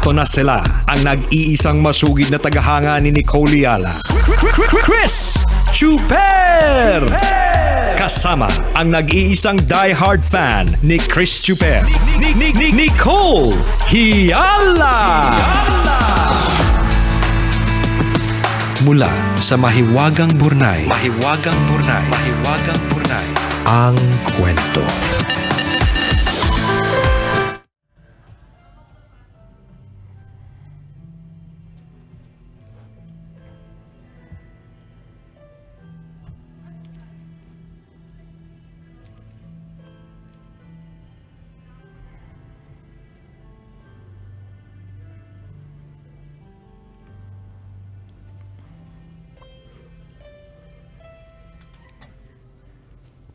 Eto na sila, ang nag-iisang masugid na tagahanga ni Nicole Yala. Chris Chuper! Kasama ang nag-iisang die-hard fan ni Chris Chuper. Nicole Yala! Mula sa Mahiwagang Burnay, ang kwento.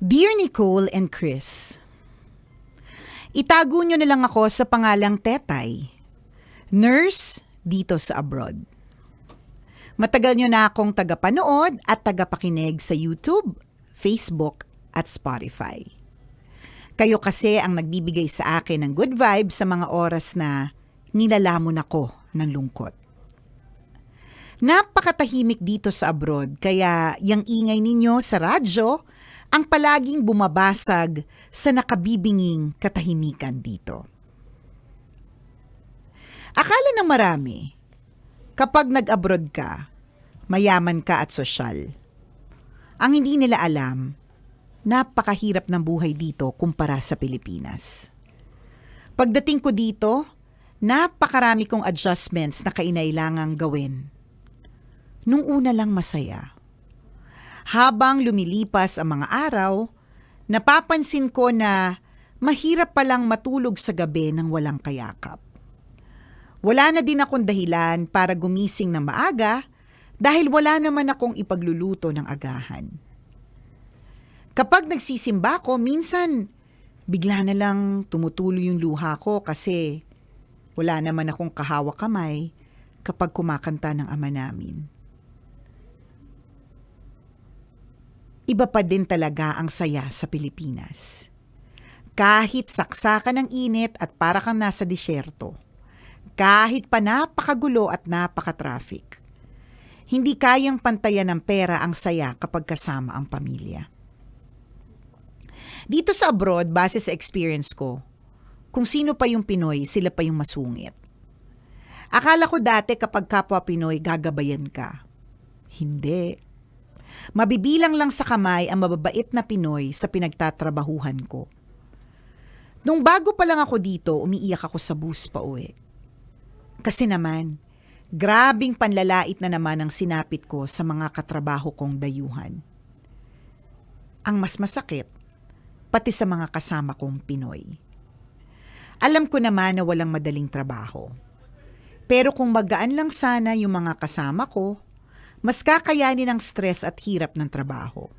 Dear Nicole and Chris, itago nyo na lang ako sa pangalang Tetay, nurse dito sa abroad. Matagal nyo na akong tagapanood at tagapakinig sa YouTube, Facebook at Spotify. Kayo kasi ang nagbibigay sa akin ng good vibes sa mga oras na nilalamon ako ng lungkot. Napakatahimik dito sa abroad kaya yung ingay ninyo sa radyo ang palaging bumabasag sa nakabibinging katahimikan dito. Akala ng marami, kapag nag-abroad ka, mayaman ka at sosyal. Ang hindi nila alam, napakahirap ng buhay dito kumpara sa Pilipinas. Pagdating ko dito, napakarami kong adjustments na kainailangang gawin. Nung una lang masaya. Habang lumilipas ang mga araw, napapansin ko na mahirap palang matulog sa gabi ng walang kayakap. Wala na din akong dahilan para gumising ng maaga dahil wala naman akong ipagluluto ng agahan. Kapag nagsisimba ko, minsan bigla na lang tumutuloy yung luha ko kasi wala naman akong kahawak kamay kapag kumakanta ng ama namin. Iba pa din talaga ang saya sa Pilipinas. Kahit saksakan ng init at para kang nasa disyerto, kahit pa napakagulo at napaka-traffic, hindi kayang pantayan ng pera ang saya kapag kasama ang pamilya. Dito sa abroad, base sa experience ko, kung sino pa yung Pinoy, sila pa yung masungit. Akala ko dati kapag kapwa Pinoy, gagabayan ka. Hindi. Mabibilang lang sa kamay ang mababait na Pinoy sa pinagtatrabahuhan ko. Nung bago pa lang ako dito, umiiyak ako sa bus pa uwi. Kasi naman, grabing panlalait na naman ang sinapit ko sa mga katrabaho kong dayuhan. Ang mas masakit, pati sa mga kasama kong Pinoy. Alam ko naman na walang madaling trabaho. Pero kung magaan lang sana yung mga kasama ko, mas kakayanin ang stress at hirap ng trabaho.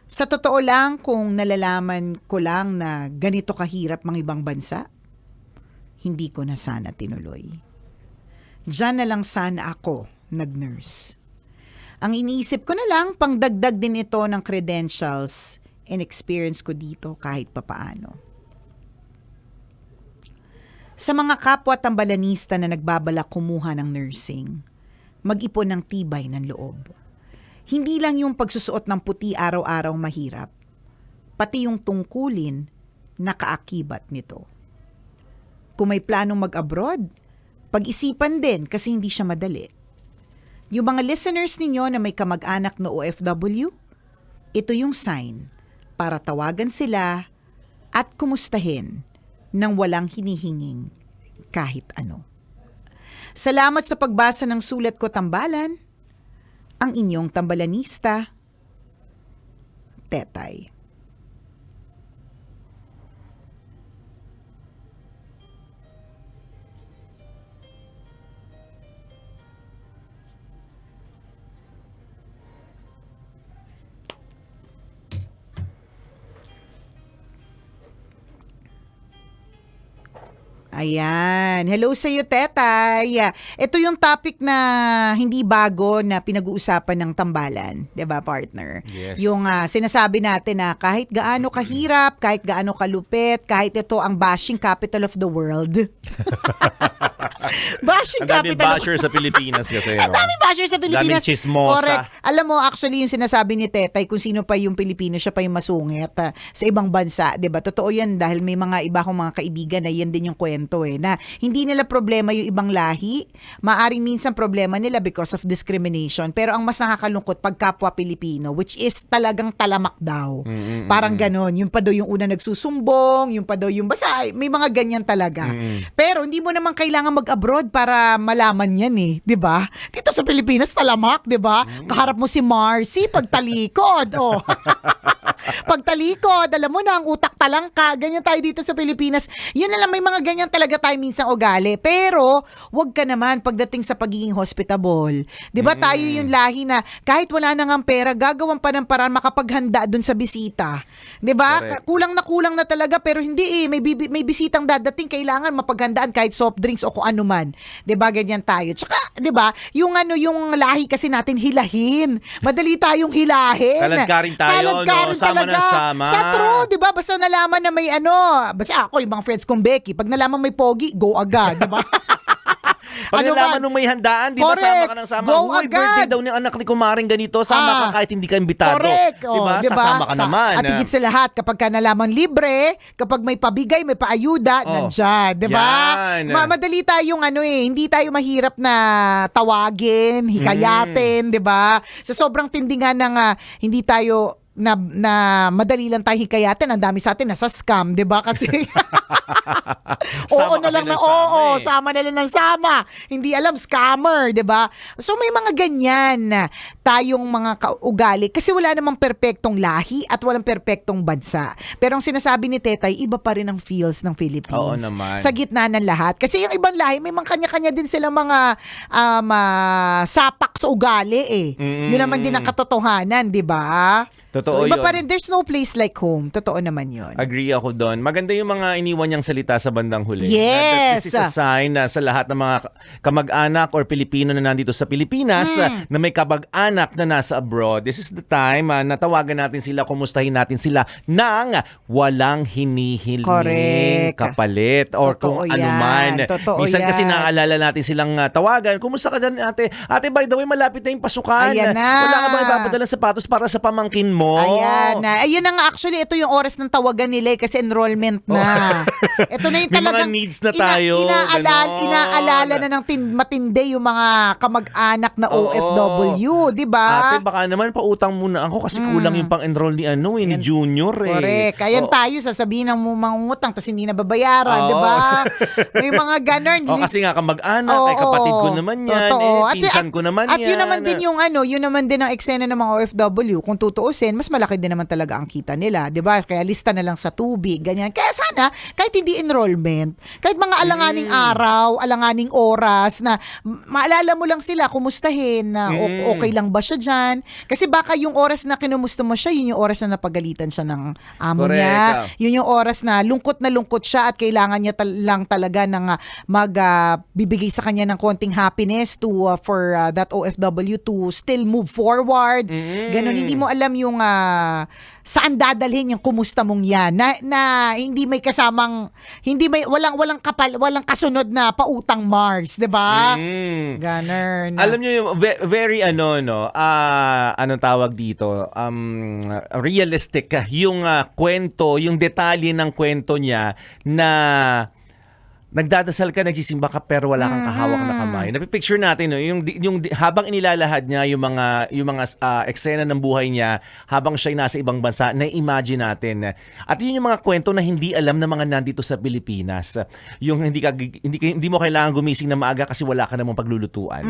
Sa totoo lang, kung nalalaman ko lang na ganito kahirap mga ibang bansa, hindi ko na sana tinuloy. Diyan na lang sana ako nag-nurse. Ang iniisip ko na lang, pangdagdag din ito ng credentials and experience ko dito kahit papaano. Sa mga kapwa tambalanista na nagbabalak kumuha ng nursing, mag-ipon ng tibay ng loob. Hindi lang yung pagsusuot ng puti araw-araw mahirap, pati yung tungkulin na kaakibat nito. Kung may planong mag-abroad, pag-isipan din kasi hindi siya madali. Yung mga listeners ninyo na may kamag-anak na OFW, ito yung sign para tawagan sila at kumustahin nang walang hinihinging kahit ano. Salamat sa pagbasa ng sulat ko, Tambalan. Ang inyong tambalanista, Tetay. Ayan. Hello sa iyo, Tetay. Ito yung topic na hindi bago na pinag-uusapan ng Tambalan. 'Di ba, partner? Yes. Yung sinasabi natin na kahit gaano kahirap, kahit gaano kalupit, kahit ito ang bashing capital of the world. Bashing Ang daming capital. basher sa Pilipinas kasi. Ang daming basher sa Pilipinas. Daming chismosa. Correct. Alam mo, actually, yung sinasabi ni Tetay, kung sino pa yung Pilipino, siya pa yung masungit sa ibang bansa. 'Di ba? Totoo yan dahil may mga iba akong mga kaibigan na yan din yung kwento na hindi nila problema yung ibang lahi. Maaring minsan problema nila because of discrimination. Pero ang mas nakakalungkot pag kapwa Pilipino, which is talagang talamak daw. Parang ganon. Yung pa daw yung una nagsusumbong, yung pa daw yung basta may mga ganyan talaga. Pero hindi mo naman kailangan mag-abroad para malaman yan 'di ba? Dito sa Pilipinas talamak, 'di ba? Kaharap mo si Marcy pagtalikod, pagtalikod, alam mo na ang utak talangka, ganyan tayo dito sa Pilipinas. Yun na lang, may mga ganyan talaga tayo minsan ugali. Pero wag ka naman pagdating sa pagiging hospitable. 'Di ba tayo yung lahi na kahit wala nang ang pera, gagawan pa ng paraan makapaghanda dun sa bisita. 'Di ba? Kulang na talaga pero hindi may bisitang dadating, kailangan mapaghandaan kahit soft drinks o kung ano man. 'Di ba ganyan tayo. Tsaka 'di ba, yung lahi kasi natin hilahin. Madali tayong hilahin. Kaladkarin tayo, sama talaga. ng sama. Sa true, 'di ba? Basta nalaman na may basta ako, yung mga friends kong Becky, pag nalaman may pogi, go agad, 'di ba? Pag nalaman nung may handaan, di ba sama ka ng sama? Go Uy, agad. birthday daw ni anak ni kumaring ganito, sama ka kahit hindi ka imbitado. Correct. Di ba? Diba? Sasama ka naman. At higit sa lahat, kapag ka nalaman libre, kapag may pabigay, may paayuda, nandyan. Di ba? Yan. Madali tayong hindi tayo mahirap na tawagin, hikayatin, di ba? Sa sobrang tindingan ng hindi tayo na madali lang tayo hikayatin, ang dami sa atin nasa scam, 'di ba? Kasi oo na lang na sama na lang ng sama. Hindi alam, scammer, 'di ba? So may mga ganyan tayong mga ugali kasi wala namang perpektong lahi at walang perpektong bansa. Pero ang sinasabi ni Tetay, iba pa rin ang feels ng Philippines. Oo naman. Sa gitna ng lahat. Kasi yung ibang lahi, may mga kanya-kanya din silang mga sapak sa ugali Yun naman din ang katotohanan, 'di ba? Totoo so, iba yun. pa rin, there's no place like home. Totoo naman yun. Agree ako doon. Maganda yung mga iniwan niyang salita sa bandang huli. Yes! This is a sign na sa lahat ng mga kamag-anak or Pilipino na nandito sa Pilipinas na may kamag-anak na nasa abroad. This is the time na tawagan natin sila, kumustahin natin sila ng walang hinihiling Correct. kapalit or Totoo kung ano yan. man. Totoo Minsan kasi yan. naaalala natin silang tawagan. Kumusta ka dyan, ate? Ate, by the way, malapit na yung pasukan. Ayan na. Wala ka bang ipapadala sapatos para sa pamangkin mo? Ayan na. Ayun na nga, actually, ito yung oras ng tawagan nila kasi enrollment na. Ito na yung May talagang mga needs na tayo, ganon. inaalala na ng matindi yung mga kamag-anak na OFW, di ba? Ate, baka naman pautang muna ako kasi kulang yung pang-enroll ni Junior Correct. Kaya tayo, sasabihin ng mangungutang tapos hindi nababayaran, di ba? May mga ganon. Kasi nga kamag-anak, kapatid ko naman yan, Totoo. pinsan ko naman yan. At yun naman din yun naman din ang eksena ng mga OFW. Kung tutuusin, mas malaki din naman talaga ang kita nila, 'di ba? Kaya lista na lang sa tubig, ganyan. Kaya sana kahit hindi enrollment, kahit mga alanganing araw, alanganing oras na maalala mo lang sila, kumustahin na okay lang ba siya diyan? Kasi baka yung oras na kinumusta mo siya, yun yung oras na napagalitan siya ng amo niya. Yun yung oras na lungkot siya at kailangan niya lang talaga ng bibigay sa kanya ng konting happiness for that OFW to still move forward. Ganon, hindi mo alam yung saan dadalhin yung kumusta mong yan na hindi may kasamang walang kasunod na pautang Mars, 'di ba? Ganon. Alam niyo yung very anong tawag dito? Realistic yung kwento, yung detalye ng kwento niya na nagdadasal ka, nagsisimba ka pero wala kang kahawak na kamay. Napipicture natin yung habang inilalahad niya yung mga eksena ng buhay niya habang siya nasa ibang bansa, na-imagine natin. At yun yung mga kwento na hindi alam ng mga nandito sa Pilipinas. Yung hindi mo kailangan gumising na maaga kasi wala ka namang paglulutuan.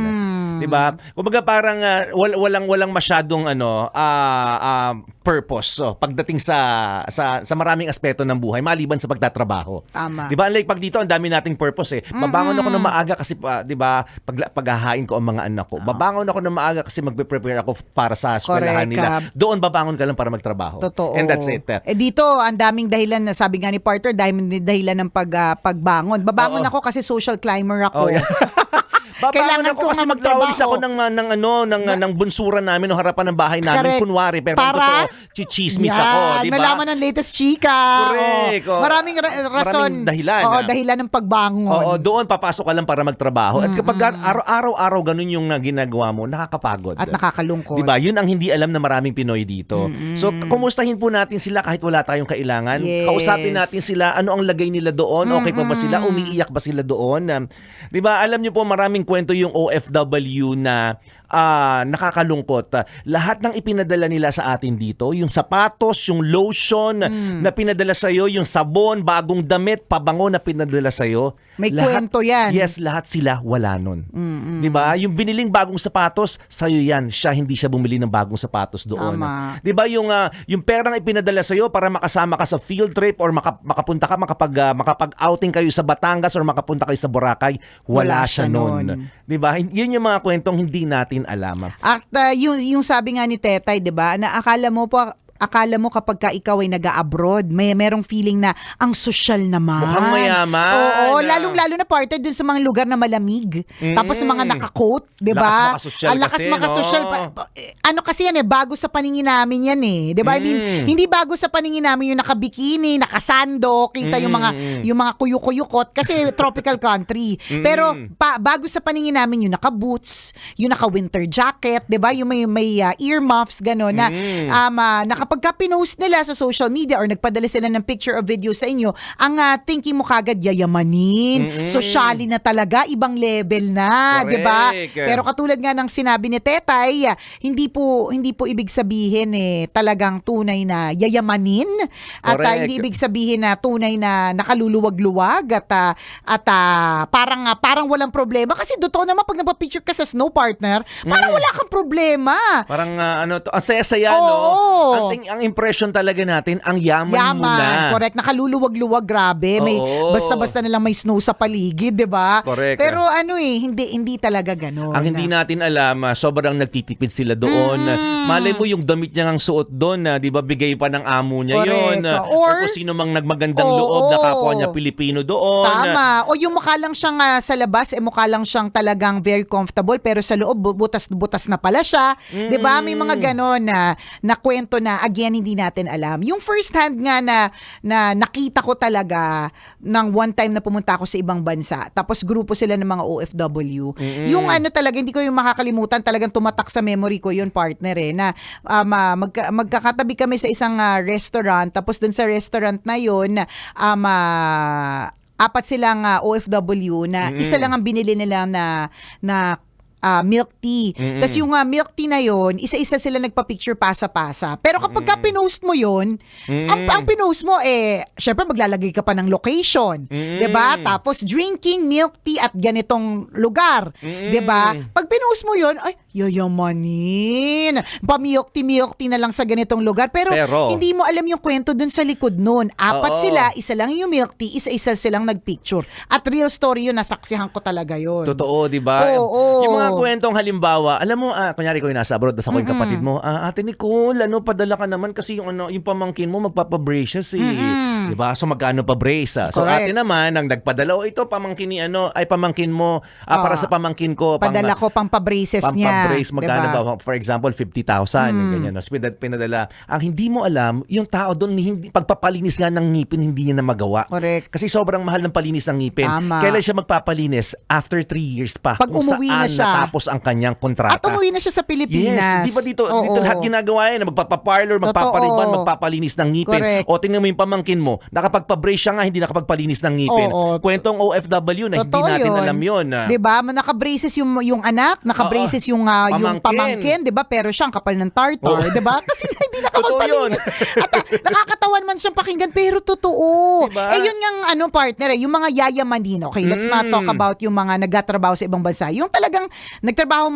'Di ba? Kumbaga parang walang masyadong purpose pagdating sa maraming aspeto ng buhay maliban sa pagtatrabaho. Tama. 'Di ba? Like pag dito ang dami nating purpose Babangon ako ng maaga kasi 'di ba, paghahain ko ang mga anak ko. Babangon ako ng maaga kasi magpe-prepare ako para sa eskwelahan nila. Doon babangon ka lang para magtrabaho. Totoo. And that's it. Dito ang daming dahilan, na sabi nga ni Partner, daming dahilan ng pagbangon. Babangon ako kasi social climber ako. Babangon ako kasi maglawalis ako ng bunsura namin o harapan ng bahay namin. Correct. Kunwari, pero Para? totoo, chichismis ako, di ba? Nalaman ng latest chika. Correct. Oo. Maraming rason. Maraming dahilan. Oo, dahilan ng pagbangon. Oo, doon papasok ka lang para magtrabaho. At kapag araw-araw ganun yung ginagawa mo, nakakapagod. At nakakalungkot. Diba? Yun ang hindi alam na maraming Pinoy dito. So, kumustahin po natin sila kahit wala tayong kailangan. Yes. Kausapin natin sila, ano ang lagay nila doon, okay pa ba sila, umiiyak ba sila doon. Diba, alam niyo po maraming kwento yung OFW na nakakalungkot. Lahat ng ipinadala nila sa atin dito, yung sapatos, yung lotion na pinadala sa'yo, yung sabon, bagong damit, pabango na pinadala sa'yo. May kwento yan. Yes, lahat sila wala nun. Diba? Yung biniling bagong sapatos, sa'yo yan. Siya, hindi siya bumili ng bagong sapatos doon. Tama. Diba? Yung perang ipinadala sa'yo para makasama ka sa field trip or makapunta ka, makapag-outing kayo sa Batangas or makapunta kayo sa Boracay, wala siya nun. Diba? Yun yung mga kwentong hindi natin alam. At yung sabi nga ni Tetay, 'di ba? Na akala mo kapag ka ikaw ay nag-abroad, merong feeling na ang social naman. Mukhang mayaman. Oo, lalong-lalo na partner dun sa mga lugar na malamig. Tapos sa mga naka-coat, 'di ba? Lakas makasosyal Ang lakas kasi, makasosyal. no? Ano kasi yan bago sa paningin namin yan 'di ba? I mean, hindi bago sa paningin namin yung naka-bikini, naka-sando, kita yung mga kuyu-kuyukot kasi tropical country. Pero bago sa paningin namin yung naka-boots, yung naka-winter jacket, 'di ba? Yung may earmuffs gano'n na kapag pinost nila sa social media or nagpadala sila ng picture or video sa inyo, ang thinking mo kagad yayamanin, socially na talaga, ibang level na, 'di ba? Pero katulad nga ng sinabi ni Tetay, hindi po ibig sabihin talagang tunay na yayamanin at hindi ibig sabihin na tunay na nakaluluwag-luwag at parang walang problema kasi totoo naman pag nagpa-picture ka sa snow partner, parang wala kang problema. Parang ang saya-saya, Oo. no? Ang impression talaga natin, ang yaman mo na. Correct. Nakaluluwag-luwag, grabe. May basta-basta na lang may snow sa paligid, 'di ba? Correct. Pero hindi talaga ganoon. Ang hindi natin alam, sobrang nagtitipid sila doon. Malay mo yung damit niya ang suot doon, 'di ba? Bigay pa ng amo niya Correct. 'yon. Or kung sino mang nagmagandang loob na kapwa niya Pilipino doon. Tama. O yung mukha lang siyang sa labas, mukha lang siyang talagang very comfortable, pero sa loob, butas-butas na pala siya. 'Di ba? May mga ganon na kwento na, again, hindi natin alam. Yung first hand nga na nakita ko talaga ng one time na pumunta ako sa ibang bansa, tapos grupo sila ng mga OFW. Yung talaga, hindi ko yung makakalimutan, talagang tumatak sa memory ko yun, partner, na magkakatabi kami sa isang restaurant, tapos dun sa restaurant na yun, apat silang OFW na isa lang ang binili nila na milk tea. Tapos yung milk tea na yon, isa-isa sila nagpa-picture pasa-pasa. Pero kapag ka pinost mo yon, ang pinost mo syempre maglalagay ka pa ng location. 'Di ba? Tapos drinking milk tea at ganitong lugar. 'Di ba? Pag pinost mo yon, ay, yayamanin. Pa-milk tea na lang sa ganitong lugar. Pero hindi mo alam yung kwento dun sa likod nun. Apat sila, isa lang yung milk tea, isa-isa silang nagpicture. At real story yun, nasaksihan ko talaga yun. Totoo, di ba? Oo. Yung mga kwentong halimbawa, alam mo, kunyari ko yung nasa abroad, tapos ako yung kapatid mo, Ate Nicole, padala ka naman kasi yung pamangkin mo magpapabraces di ba? So magkano pa brace? So Correct. ate naman, ang nagpadala, ito pamangkin ni pamangkin mo, para sa pamangkin ko. Padala ko pang pa-braces niya. Pampabrace, magkano diba? ba? For example, 50,000, ganyan. So, pinadala. Ang hindi mo alam, yung tao doon, pagpapalinis nga ng ngipin, hindi niya na magawa. Correct. Kasi sobrang mahal ng palinis ng ngipin. Tama. Kailan siya magpapalinis? After 3 years pa. Pag kung umuwi na saan siya. natapos ang kanyang kontrata. At umuwi na siya sa Pilipinas. Yes, di ba dito lahat ginagawa yan? Magpapaparlor, magpapariban, magpapalinis ng ngipin. Correct. O tingnan mo yung pamangkin mo, nakapagpa-brace siya nga, hindi nakapagpalinis ng ngipin. Kwentong OFW na hindi natin alam yun. Di ba? Naka-braces yung anak, naka-braces yung pamangkin, di ba? Pero siya ang kapal ng tartar, di ba? Kasi hindi nakapagpalinis. At nakakatawan man siyang pakinggan, pero totoo. Diba? Yun yung partner, yung mga yayamanin. Okay, let's not talk about yung mga nagtatrabaho sa ibang bansa. Yung talagang nagtrabaho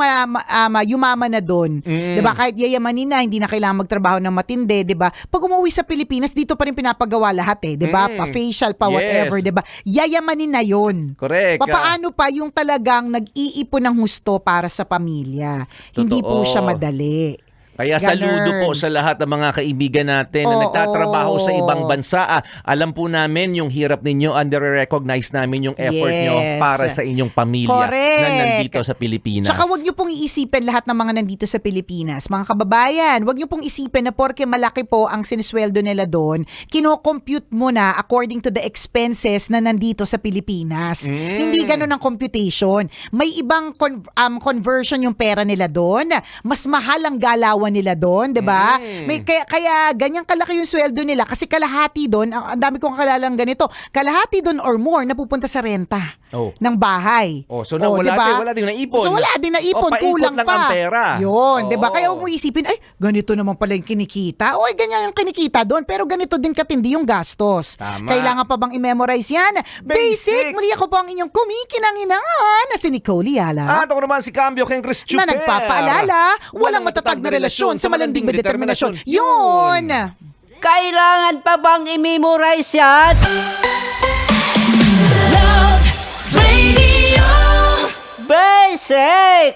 yumaman na doon. Di ba? Kahit yayamanin na, hindi na kailangan magtrabaho ng matindi, di ba? Pag umuwi sa Pilipinas, dito pa rin pinapagawa lahat di ba? Pa-facial, pa whatever, di ba? Yayamanin na yun. Correct. Paano pa yung talagang nag-iipon ng husto para sa pamilya? Hindi po siya madali. Kaya saludo po sa lahat ng mga kaibigan natin na Oo. nagtatrabaho sa ibang bansa. Alam po namin yung hirap ninyo, under-recognize namin yung effort nyo Yes. para sa inyong pamilya Correct. na nandito sa Pilipinas. Tsaka wag niyo pong iisipin lahat ng mga nandito sa Pilipinas. Mga kababayan, wag niyo pong isipin na porke malaki po ang sinisweldo nila doon, kino-compute mo na according to the expenses na nandito sa Pilipinas. Hindi ganun ang computation. May ibang conversion yung pera nila doon. Mas mahal ang galawan nila doon, 'di ba? May kaya ganyan kalaki yung sweldo nila kasi kalahati doon, ang dami kong kalalang ganito. Kalahati doon or more napupunta sa renta ng bahay. So wala din naipon. So wala din naipon, paikot kulang lang pa. ang pera. Yun, 'di ba? Oo. Kaya huwag mo isipin, ay, ganito naman pala yung kinikita. O, ay, ganyan yung kinikita doon, pero ganito din katindi yung gastos. Tama. Kailangan pa bang i-memorize yan? Basic! Muli ako po ang inyong kumikinanginangan na si Nicole Yala. At ako naman si Cambio King Chris Chuper. Na nagpapaalala, walang matatag na relasyon sa malanding na determinasyon. Yun! Kailangan pa bang i-memorize yan? Love Radio. Basic!